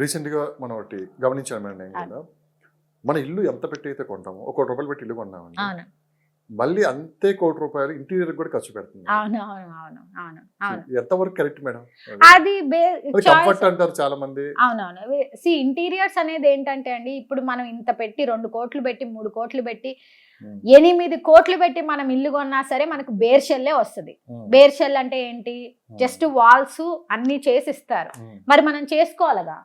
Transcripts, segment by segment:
రీసెంట్గా మనం ఒకటి గమనించాను మేడం నేను కూడా. మన ఇల్లు ఎంత పెట్టి అయితే కొంటామో ₹1,00,00,000 పెట్టి ఇల్లు కొన్నామండి, అవును మళ్ళీ అంతే ₹1,00,00,000 ఇంటీరియర్ కూడా ఖర్చు పెడుతుంది. అవును అవును అవును అవును అవును ఎంతవరకు కరెక్ట్ మేడం? అది కంఫర్ట్ అంటారు చాలా మంది. అవునవును ఇంటీరియర్స్ అనేది ఏంటంటే అండి, ఇప్పుడు మనం ఇంత పెట్టి 2 కోట్లు పెట్టి 3 కోట్లు పెట్టి 8 కోట్లు పెట్టి మనం ఇల్లు కొన్నా సరే మనకు బేర్ షెల్లే వస్తుంది. బేర్ షెల్ అంటే ఏంటి, జస్ట్ వాల్స్ అన్ని చేసి ఇస్తారు, మరి మనం చేసుకోవాలిగా.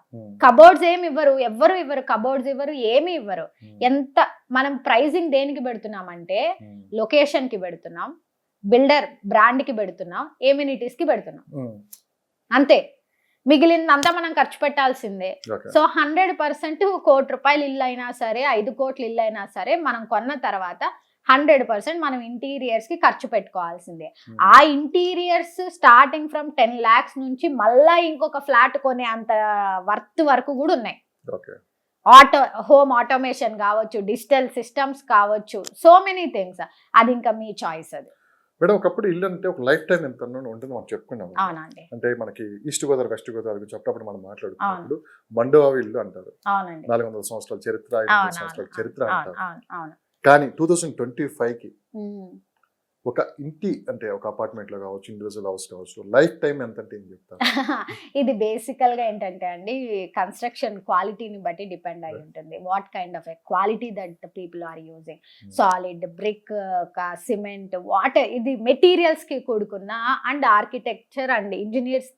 కబోర్డ్స్ ఏమి ఇవ్వరు, ఎవ్వరు ఇవ్వరు, కబోర్డ్స్ ఇవ్వరు, ఏమి ఇవ్వరు. ఎంత మనం ప్రైజింగ్ దేనికి పెడుతున్నామంటే లొకేషన్ కి పెడుతున్నాం, బిల్డర్ బ్రాండ్ కి పెడుతున్నాం, ఎమ్యూనిటీస్ కి పెడుతున్నాం, అంతే. మిగిలినంతా మనం ఖర్చు పెట్టాల్సిందే. సో 100% ₹1,00,00,000 ఇల్లు అయినా సరే, 5 కోట్ల ఇల్లు అయినా సరే, మనం కొన్న తర్వాత 100% మనం ఇంటీరియర్స్ కి ఖర్చు పెట్టుకోవాల్సిందే. ఆ ఇంటీరియర్స్ స్టార్టింగ్ ఫ్రమ్ 10 lakhs నుంచి మళ్ళా ఇంకొక ఫ్లాట్ కొనే అంత వర్త్ వరకు కూడా ఉన్నాయి. హోమ్ ఆటోమేషన్ కావచ్చు, డిజిటల్ సిస్టమ్స్ కావచ్చు, సో మెనీ థింగ్స్. అది ఇంకా మీ చాయిస్. అది మేడం ఒకప్పుడు ఇల్లు అంటే ఒక లైఫ్ టైం ఎంత ఉంటుంది మనం చెప్పుకున్నాం. అవునండి. అంటే మనకి ఈస్ట్ గోదావరి వెస్ట్ గోదావరి గురించి అప్పుడప్పుడు మనం మాట్లాడుకున్నప్పుడు మండోవా ఇల్లు అంటారు, 400 సంవత్సరాల చరిత్ర, 500 సంవత్సరాల చరిత్ర అంటారు. కానీ 2025కి ఒక ఇంటి అంటే ఒక అపార్ట్మెంట్ లో కావచ్చు, ఇండివిజువల్ హౌస్ కావచ్చు, లైఫ్ టైం ఎంత అంటే ఏం చెప్తారు? ఇది బేసికల్ గా ఏంటంటే అండి, కన్స్ట్రక్షన్ క్వాలిటీని బట్టి డిపెండ్ అయి ఉంటుంది. What kind of quality that people are using. Solid brick, cement, water, ఇది మెటీరియల్స్ కి కూడుకున్న and architecture and engineers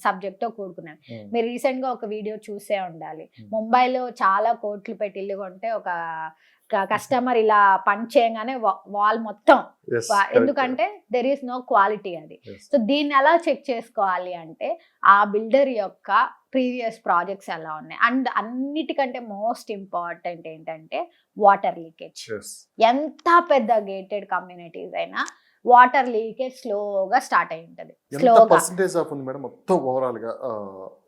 subject తో కూడుకున్నాను. మీరు రీసెంట్ గా ఒక వీడియో చూసే ఉండాలి. ముంబైలో చాలా కోట్లు పెట్టి ఇల్లు కొంటే ఒక కస్టమర్ ఇలా పంచ్ చేయగానే వాల్ మొత్తం, ఎందుకంటే దెర్ ఈస్ నో క్వాలిటీ. అది సో దీన్ని ఎలా చెక్ చేసుకోవాలి అంటే ఆ బిల్డర్ యొక్క ప్రీవియస్ ప్రాజెక్ట్స్ ఎలా ఉన్నాయి, అండ్ అన్నిటికంటే మోస్ట్ ఇంపార్టెంట్ ఏంటంటే వాటర్ లీకేజ్. ఎంత పెద్ద గేటెడ్ కమ్యూనిటీస్ అయినా వాటర్ లీకేజ్ స్లోగా స్టార్ట్ అయి ఉంటుంది. పర్సెంటేజ్ ఆఫ్ ఉంది మేడం మొత్తం ఓవరాల్ గా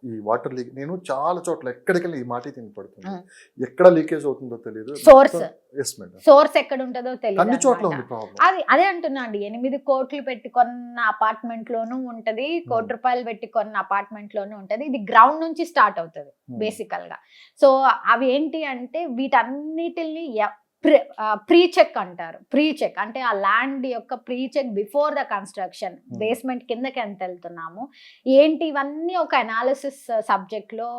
ఈ వాటర్ లీక్? నేను చాలా చోట్ల ఎక్కడికెళ్ళి ఈ మాట తినపడుతుంది, ఎక్కడ లీకేజ్ అవుతుందో తెలియదు. సోర్స్ ఎక్కడ ఉంటుందో తెలియదు, అన్ని చోట్ల ఉంది ప్రాబ్లం. అదే అంటున్నా అండి. 8 కోట్లు పెట్టి కొన్న అపార్ట్మెంట్ లోనూ ఉంటది, ₹1,00,00,000 పెట్టి కొన్న అపార్ట్మెంట్ లోనూ ఉంటది. ఇది గ్రౌండ్ నుంచి స్టార్ట్ అవుతుంది బేసికల్ గా. సో అవి ఏంటి అంటే వీటన్నిటిని ప్రీ చెక్ అంటారు. ప్రీ చెక్ అంటే ఆ ల్యాండ్ యొక్క pre check before the construction, basement కిందకి ఎంత వెళ్తున్నాము ఏంటి, ఇవన్నీ ఒక అనాలిసిస్ సబ్జెక్ట్ లో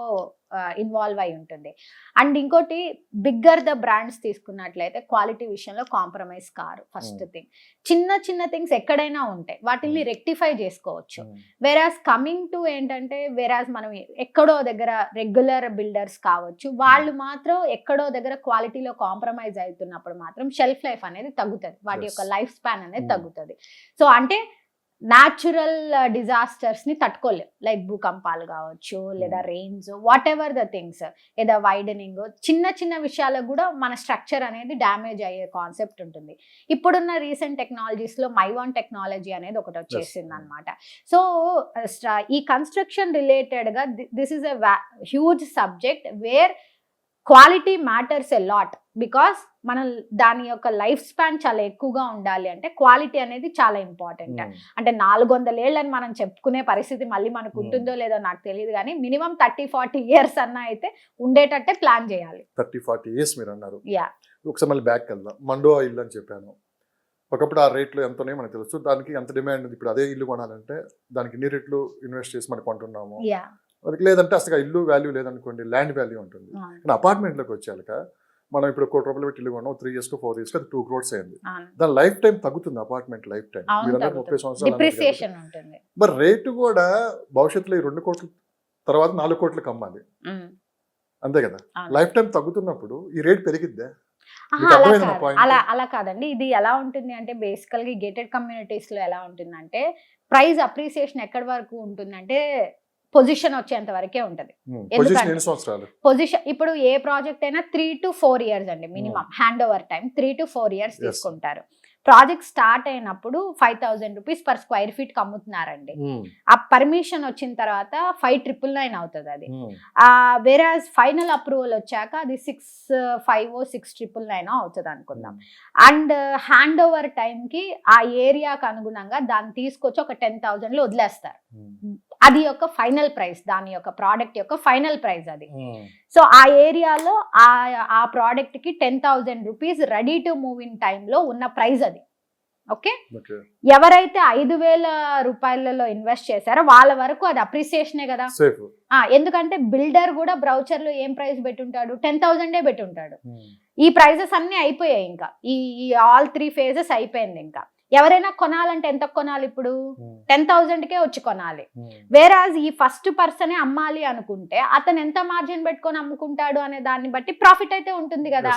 ఇన్వాల్వ్ అయి ఉంటుంది. అండ్ ఇంకోటి, బిగ్గర్ ద బ్రాండ్స్ తీసుకున్నట్లయితే క్వాలిటీ విషయంలో కాంప్రమైజ్ కారు. ఫస్ట్ థింగ్, చిన్న చిన్న థింగ్స్ ఎక్కడైనా ఉంటాయి, వాటిని రెక్టిఫై చేసుకోవచ్చు. వేరాజ్ కమింగ్ టు ఏంటంటే, వేరాజ్ మనం ఎక్కడో దగ్గర రెగ్యులర్ బిల్డర్స్ కావచ్చు, వాళ్ళు మాత్రం ఎక్కడో దగ్గర క్వాలిటీలో కాంప్రమైజ్ అవుతున్నప్పుడు మాత్రం షెల్ఫ్ లైఫ్ అనేది తగ్గుతుంది, వాటి యొక్క లైఫ్ స్పాన్ అనేది తగ్గుతుంది. సో అంటే న్యాచురల్ డిజాస్టర్స్ ని తట్టుకోలేవు, లైక్ భూకంపాలు కావచ్చు, లేదా rains, what ever the things, లేదా వైడనింగ్, చిన్న చిన్న విషయాలకు కూడా మన స్ట్రక్చర్ అనేది డ్యామేజ్ అయ్యే కాన్సెప్ట్ ఉంటుంది. ఇప్పుడున్న రీసెంట్ టెక్నాలజీస్ లో మైవాన్ టెక్నాలజీ అనేది ఒకటి వచ్చేసింది అనమాట. సో ఈ కన్స్ట్రక్షన్ రిలేటెడ్ గా this is a huge subject where quality matters a lot, because మనం దాని యొక్క లైఫ్ స్పాన్ చాలా ఎక్కువగా ఉండాలి అంటే క్వాలిటీ అనేది చాలా ఇంపార్టెంట్. అంటే 400 ఏళ్ళని మనం చెప్పుకునే పరిస్థితి మళ్ళీ మనకు ఉంటుందో లేదో నాకు తెలియదు, కానీ మినిమం 30-40 years అన్నా అయితే ఉండేటట్టే ప్లాన్ చేయాలి. 30-40 years మీరు అన్నారు. ఒకసారి మళ్ళీ బ్యాక్ వెళ్దాం. మండోవా ఇల్లు అని చెప్పాను, ఒకప్పుడు ఆ రేట్లు ఎంతనే మనకు తెలుసు, దానికి ఎంత డిమాండ్ ఉంది. ఇప్పుడు అదే ఇల్లు కొనాలంటే దానికి ఎన్ని రేట్లు ఇన్వెస్ట్ చేసి మనం కొంటున్నాము, అది లేదంటే అసలు ఇల్లు వాల్యూ లేదనుకోండి, ల్యాండ్ వాల్యూ ఉంటుంది. కానీ అపార్ట్మెంట్లోకి వచ్చాక మనం ఇప్పుడు ₹1,00,00,000 పెట్టి ఇల్లు కొన్నాం, 3 years 4 years అది 2 crores అయింది. దాని లైఫ్ టైం తగ్గుతుంది, అపార్ట్మెంట్ లైఫ్ టైం. 30 సంవత్సరాలు. మరి రేటు కూడా భవిష్యత్తులో 2 కోట్ల తర్వాత 4 కోట్లకు అమ్మాలి, అంతే కదా. లైఫ్ టైం తగ్గుతున్నప్పుడు ఈ రేట్ పెరిగిద్దా? అలా కాదండి. ఇది ఎలా ఉంటుంది అంటే, బేసికల్ గా గేటెడ్ కమ్యూనిటీస్ లో ఎలా ఉంటుందంటే, ప్రైస్ అప్రిసియేషన్ ఎక్కడి వరకు ఉంటుందంటే పొజిషన్ వచ్చేంత వరకే ఉంటది. పొజిషన్ ఇప్పుడు ఏ ప్రాజెక్ట్ అయినా 3 to 4 years అండి minimum hand over time. 3 to 4 years తీసుకుంటారు. ప్రాజెక్ట్ స్టార్ట్ అయినప్పుడు ₹5,000 పర్ స్క్వేర్ ఫీట్ కి అమ్ముతున్నారండి. ఆ పర్మిషన్ వచ్చిన తర్వాత 5,999 అవుతుంది అది. వేరాజ్ ఫైనల్ అప్రూవల్ వచ్చాక అది 6,500-6,999 అవుతుంది అనుకుందాం. అండ్ హ్యాండ్ ఓవర్ టైం కి ఆ ఏరియాకి అనుగుణంగా దాన్ని తీసుకొచ్చి ఒక 10,000 లో వదిలేస్తారు. అది యొక్క ఫైనల్ ప్రైస్, దాని యొక్క ప్రోడక్ట్ యొక్క ఫైనల్ ప్రైస్ అది. సో ఆ ఏరియాలో ఆ ప్రోడక్ట్ కి 10,000 rupees ready to move in టైంలో ఉన్న ప్రైస్ అది. ఓకే, ఎవరైతే 5,000 రూపాయలలో ఇన్వెస్ట్ చేశారో వాళ్ళ వరకు అది అప్రిసియేషనే కదా. ఎందుకంటే బిల్డర్ కూడా బ్రౌచర్ లో ఏం ప్రైస్ పెట్టుంటాడు, 10,000 పెట్టుంటాడు. ఈ ప్రైజెస్ అన్ని అయిపోయాయి, ఇంకా ఈ ఆల్ 3 ఫేజెస్ అయిపోయింది. ఇంకా ఎవరైనా కొనాలంటే ఎంత కొనాలి, ఇప్పుడు 10,000కే వచ్చి కొనాలి. వేరాజ్ ఈ ఫస్ట్ పర్సనే అమ్మాలి అనుకుంటే అతను ఎంత మార్జిన్ పెట్టుకొని అమ్ముకుంటాడు అనే దాన్ని బట్టి ప్రాఫిట్ అయితే ఉంటుంది కదా.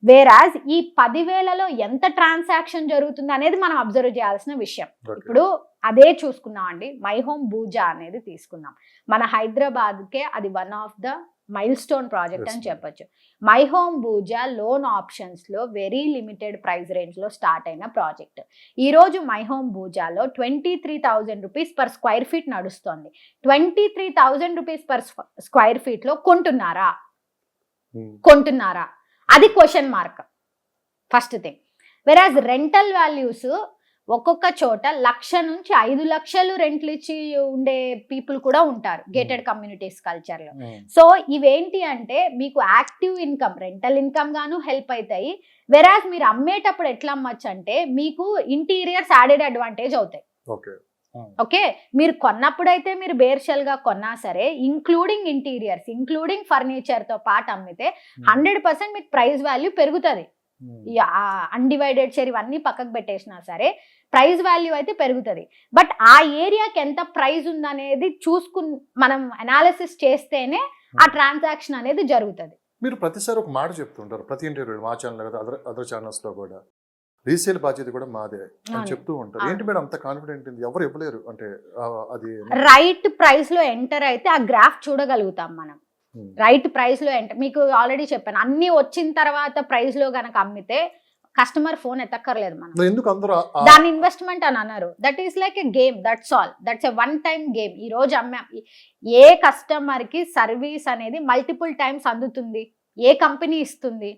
వేరాజ్ ఈ 10,000లో ఎంత ట్రాన్సాక్షన్ జరుగుతుంది అనేది మనం అబ్జర్వ్ చేయాల్సిన విషయం. ఇప్పుడు అదే చూసుకున్నాం అండి, మై హోమ్ బూజా అనేది తీసుకున్నాం. మన హైదరాబాద్కే అది one of the milestone project అని చెప్పొచ్చు. My home Bhooja loan options లో వెరీ లిమిటెడ్ ప్రైస్ రేంజ్ లో స్టార్ట్ అయిన ప్రాజెక్ట్. ఈ రోజు మై హోమ్ బూజాలో 23,000 రూపీస్ పర్ స్క్వైర్ ఫీట్ నడుస్తోంది. 23,000 రూపీస్ పర్ స్క్వైర్ ఫీట్ లో కొంటున్నారా? అది question mark first thing. Average rental values ఒక్కొక్క చోట 1,00,000 నుంచి 5,00,000 రెంట్లు ఇచ్చి ఉండే పీపుల్ కూడా ఉంటారు గేటెడ్ కమ్యూనిటీస్ కల్చర్ లో. సో ఇవేంటి అంటే మీకు యాక్టివ్ ఇన్కమ్, రెంటల్ ఇన్కమ్ గాను హెల్ప్ అవుతాయి. వెరాజ్ మీరు అమ్మేటప్పుడు ఎట్లా అమ్మచ్చు అంటే మీకు ఇంటీరియర్స్ యాడెడ్ అడ్వాంటేజ్ అవుతాయి. ఓకే, మీరు కొన్నప్పుడైతే మీరు బేర్షల్ గా కొన్నా సరే ఇంక్లూడింగ్ ఇంటీరియర్స్, ఇంక్లూడింగ్ ఫర్నిచర్ తో పాటు అమ్మితే 100% మీకు ప్రైస్ వాల్యూ పెరుగుతుంది. అన్డివైడెడ్ షేర్ ఇవన్నీ పక్కకు పెట్టేసినా సరే ప్రైస్ వాల్యూ అయితే పెరుగుతుంది. బట్ ఆ ఏరియాకి ఎంత ప్రైస్ ఉందనేది చూసుకుని మనం అనాలిసిస్ చేస్తేనే ఆ ట్రాన్సాక్షన్ అనేది జరుగుతుంది. మీరు ప్రతిసారి ఒక మాట చెప్తుంటారు ప్రతి ఇంటర్వ్యూ, మా ఛానల్ కదా అదర్ ఛానల్స్ లో కూడా, రీసేల్ బాధ్యత కూడా మాదే అని చెప్తూ ఉంటారు. ఏంటి మేడం అంత కాన్ఫిడెంట్? ఎవరు ఇవ్వలేరు అంటే అది రైట్ ప్రైస్ లో ఎంటర్ అయితే ఆ గ్రాఫ్ చూడగలుగుతాం మనం. రైట్ ప్రైస్ లో ఎంటర్, మీకు ఆల్రెడీ చెప్పాను, అన్ని వచ్చిన తర్వాత ప్రైస్ లో గనక అమ్మితే కస్టమర్ ఫోన్ ఎత్తక్కర్లేదు మనం. ఎందుకు అందరూ దాని ఇన్వెస్ట్మెంట్ అని అన్నారు. That is like a game, that's all, that's a one time game. ఈ రోజు ఏ కస్టమర్ కి సర్వీస్ అనేది మల్టిపుల్ టైమ్స్ అందుతుంది, ఏ కంపెనీ ఇస్తుంది?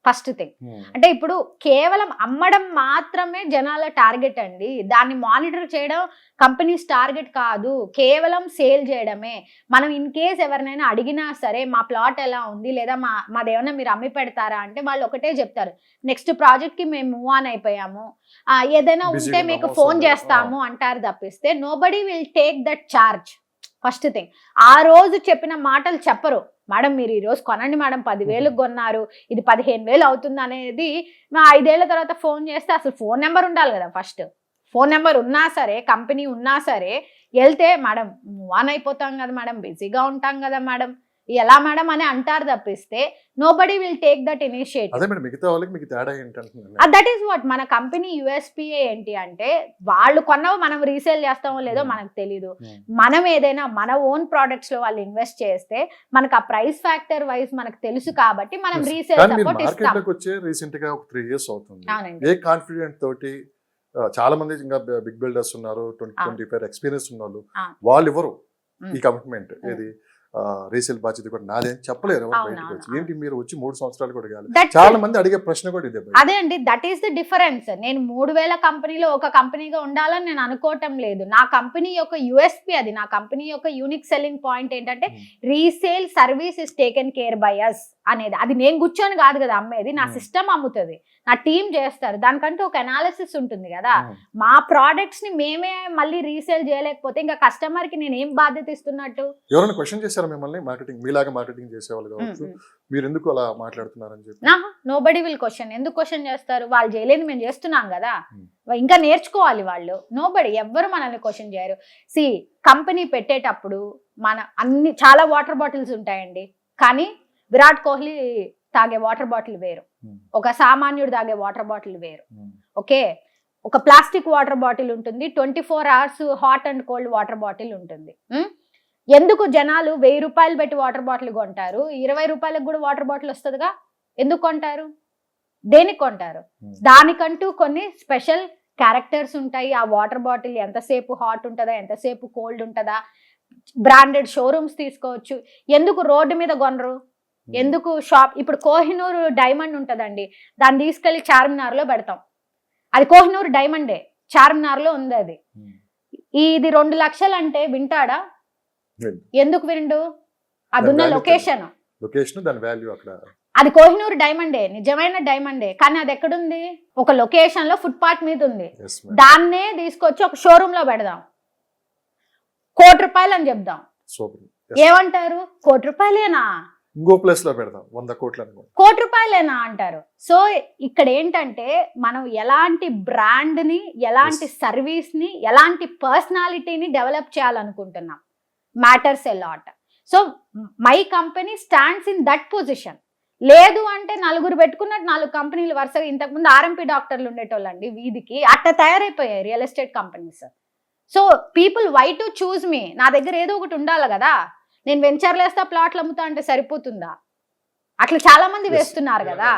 ఫస్ట్ థింగ్ అంటే ఇప్పుడు కేవలం అమ్మడం మాత్రమే జనాల టార్గెట్ అండి. దాన్ని మానిటర్ చేయడం కంపెనీస్ టార్గెట్ కాదు, కేవలం సేల్ చేయడమే. మనం ఇన్ కేస్ ఎవరినైనా అడిగినా సరే మా ప్లాట్ ఎలా ఉంది లేదా మాదేమన్నా మీరు అమ్మి పెడతారా అంటే వాళ్ళు ఒకటే చెప్తారు, నెక్స్ట్ ప్రాజెక్ట్ కి మేము మూవ్ ఆన్ అయిపోయాము, ఏదైనా ఉంటే మీకు ఫోన్ చేస్తాము అంటారు తప్పిస్తే nobody will take that charge. First thing, ఆ రోజు చెప్పిన మాటలు చెప్పరు. మేడం మీరు ఈరోజు కొనండి మేడం, 10,000 కొన్నారు, ఇది 15,000 అవుతుంది అనేది 5 ఏళ్ల తర్వాత ఫోన్ చేస్తే అసలు ఫోన్ నెంబర్ ఉండాలి కదా. ఫస్ట్ ఫోన్ నెంబర్ ఉన్నా సరే, కంపెనీ ఉన్నా సరే వెళ్తే మేడం మూవ్ ఆన్ అయిపోతాం కదా మేడం, బిజీగా ఉంటాం కదా మేడం, ఎలా మేడం అని అంటారు తప్పిస్తే nobody will take that initiative. That is what మన కంపెనీ యూఎస్పీఏ ఏంటి అంటే, వాళ్ళు కొన్నవి మనం రీసేల్ చేస్తామో లేదో మనకు తెలీదు. మనం ఏదైనా మన ఓన్ ప్రొడక్ట్స్ లో వాళ్ళు ఇన్వెస్ట్ చేస్తే మనకు ఆ ప్రైస్ ఫ్యాక్టర్ వైజ్ మనకు తెలుసు కాబట్టి మనం రీసేల్ సపోర్ట్ ఇస్తాం. చాలా మంది ఇంకా బిగ్ బిల్డర్స్ ఉన్నారు, 20-25 ఎక్స్పీరియన్స్ ఉన్న వాళ్ళు, వాళ్ళు ఇవ్వరు ఈ కమిట్మెంట్. ఏది రీసేల్ బాధ్యత కూడా నాదే చెప్పలేరు బయటకు వచ్చి. ఏంటి మీరు వచ్చి 3 సంవత్సరాలు కూడా కాదు. చాలా మంది అడిగే ప్రశ్న కూడా ఇదే. అదే అండి, దట్ ఈస్ ద డిఫరెన్స్. నేను 3,000 కంపెనీలో ఒక కంపెనీగా ఉండాలని నేను అనుకోవటం లేదు. నా కంపెనీ యొక్క యూఎస్పీ అది, నా కంపెనీ యొక్క యూనిక్ సెల్లింగ్ పాయింట్ ఏంటంటే resale service is taken care by us అనేది. అది నేను కూర్చొని కాదు కదా అమ్మేది, నా సిస్టమ్ అమ్ముతుంది, నా టీం చేస్తారు, దానికంటూ ఒక అనాలిసిస్ ఉంటుంది కదా. మా ప్రోడక్ట్స్ ని మేమే మళ్ళీ రీసేల్ చేయలేకపోతే ఇంకా కస్టమర్ కి నేను ఏం బాధ్యత ఇస్తున్నట్టు? ఎవరైనా క్వశ్చన్ చేశారా మిమ్మల్ని? మార్కెటింగ్ మీలాగా మార్కెటింగ్ చేసేవాళ్ళు కావచ్చు, మీరు ఎందుకు అలా మాట్లాడుతున్నారని చెప్పి? Nobody will question. ఎందుకు క్వశ్చన్ చేస్తారు? వాళ్ళు చేయలేదు, మేము చేస్తున్నాం కదా, ఇంకా నేర్చుకోవాలి వాళ్ళు. నోబడీ, ఎవ్వరు మనల్ని క్వశ్చన్ చేయరు. సి కంపెనీ పెట్టేటప్పుడు మన అన్ని చాలా వాటర్ బాటిల్స్ ఉంటాయండి, కానీ విరాట్ కోహ్లీ తాగే వాటర్ బాటిల్ వేరు, ఒక సామాన్యుడు తాగే వాటర్ బాటిల్ వేరు. ఓకే, ఒక ప్లాస్టిక్ వాటర్ బాటిల్ ఉంటుంది, 24 hours hot and cold water bottle ఉంటుంది. ఎందుకు జనాలు 1,000 రూపాయలు పెట్టి వాటర్ బాటిల్ కొంటారు, 20 రూపాయలకు కూడా వాటర్ బాటిల్ వస్తుందిగా? ఎందుకు కొంటారు? దేనికి కొంటారు? దానికంటూ కొన్ని స్పెషల్ క్యారెక్టర్స్ ఉంటాయి. ఆ వాటర్ బాటిల్ ఎంతసేపు హాట్ ఉంటుందా, ఎంతసేపు కోల్డ్ ఉంటుందా, బ్రాండెడ్ షోరూమ్స్ తీసుకోవచ్చు. ఎందుకు రోడ్డు మీద కొనరు? ఎందుకు షాప్? ఇప్పుడు కోహినూర్ డైమండ్ ఉంటుందండి, దాన్ని తీసుకెళ్లి చార్మినార్ లో పెడతాం, అది కోహినూర్ డైమండే, చార్మినార్ లో ఉంది అది. ఇది 2 లక్షలు అంటే వింటాడా? విన్. ఎందుకు విండు? అదున్న value లొకేషన్, లొకేషన్ దాని వాల్యూ అక్కడ. అది కోహినూర్ డైమండే, నిజమైన డైమండే, కానీ అది ఎక్కడుంది? ఒక లొకేషన్ లో ఫుట్ పాత్ మీద ఉంది. Yes, ma'am. దాన్నే తీసుకొచ్చి ఒక షోరూమ్ లో పెడదాం, ₹1,00,00,000 అని చెప్దాం. సూపర్. ఏమంటారు? ₹1,00,00,000 ఇంకో ప్లేస్ లో పెడదాం 100 కోట్లు అనుకో. ₹1,00,00,000 అంటారు. సో ఇక్కడ ఏంటంటే మనం ఎలాంటి బ్రాండ్ ని, ఎలాంటి సర్వీస్ ని, ఎలాంటి పర్సనాలిటీని డెవలప్ చేయాలనుకుంటున్నాం matters a lot. So my company stands in that position. లేదు అంటే నలుగురు పెట్టుకున్నట్టు 4 కంపెనీలు వరుసగా, ఇంతకుముందు ఆర్ఎంపీ డాక్టర్లు ఉండేటోళ్ళండి వీధికి, అట్లా తయారైపోయాయి real estate companies. So people why to choose me? నా దగ్గర ఏదో ఒకటి ఉండాలి కదా. నేను వెంచర్లు వేస్తా, ప్లాట్లు అమ్ముతా అంటే సరిపోతుందా? అట్లా చాలా మంది వేస్తున్నారు కదా.